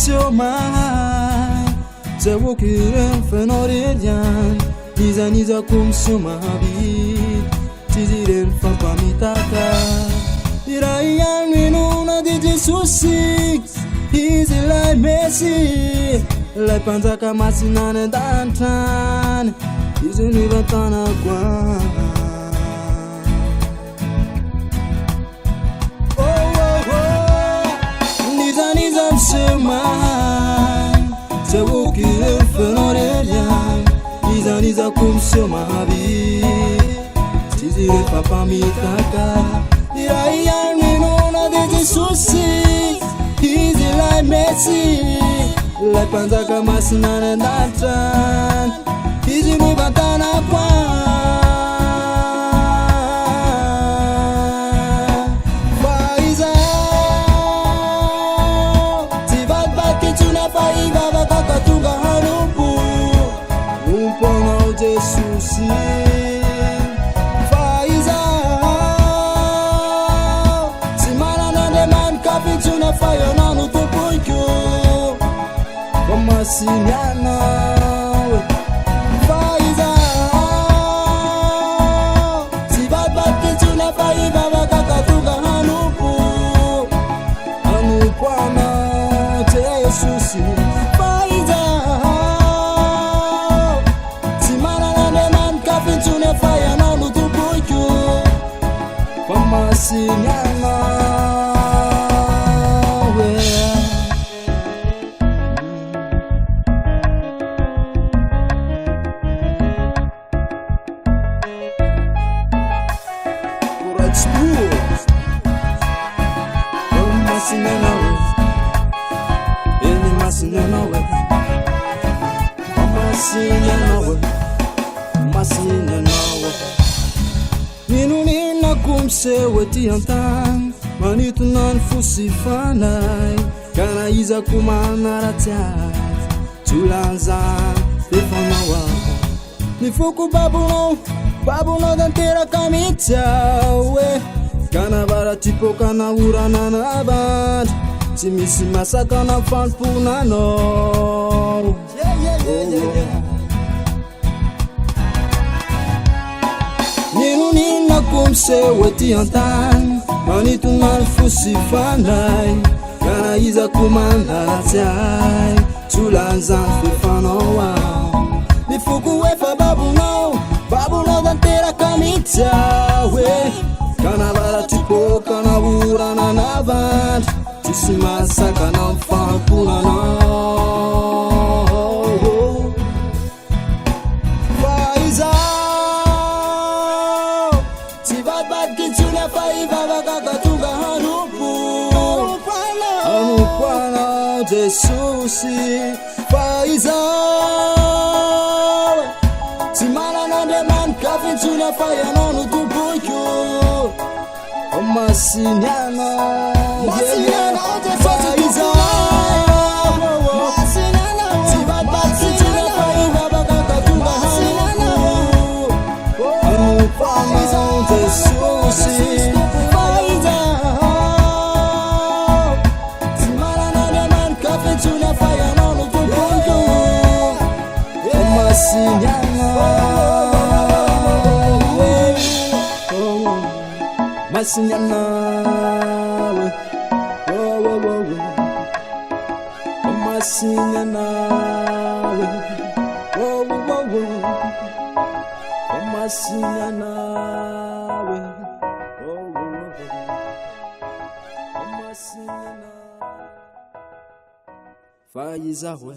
seu mar, seu querer fenorian, niza como seu mabi, tiziren fa mitaka, iraian minuna de susi, easy like Messi, like panzaka masinane dantan, izini batana kwa. Seu mar, seu querer fenorian, niza como seu mabi, tizire papa mitaka, iraian minuna de susi, easy like Messi, like panzaka masinane dantan, izini batana kwa. Susi Faiza Simana na demand kapi tuna fire na nutupunkyo Wama sinyana Faiza Sibat baki tuna fire baba kakatuga hanupu Hanupwana te susi Faiza fire na nutupunkyo Wama sinyana Wama sinyana Eli masinyana Wama sinyana Masina nawa Ninu nina kumsewe tiantan Manitu nan fusi fanai Kana iza kumana ratat Tulanzan Defana wa Nifuku babuno dantera kamita we Kana bara tipo kana urana na band Timisi masaka na fan puna no Nina kumsewe tiantan Manitu nan fusi fanai Kana iza kumana ratai Tulanzan fefana wa Nifuku wefa babuno dantera kamita we Kana bara tipo kana urana na band Tisima saka na mfampuna no Faiza Hanupwana de susi Faiza Simana na demand kafi tuna fire na nutupunkyo Masinyana Faiza Sibat baki tuna fire baba kakatunga Hanupwana de susi Faiza Tuna fire no nutupunkyo Masinyana Masinyana Masinyana Masinyana Masinyana Faiza we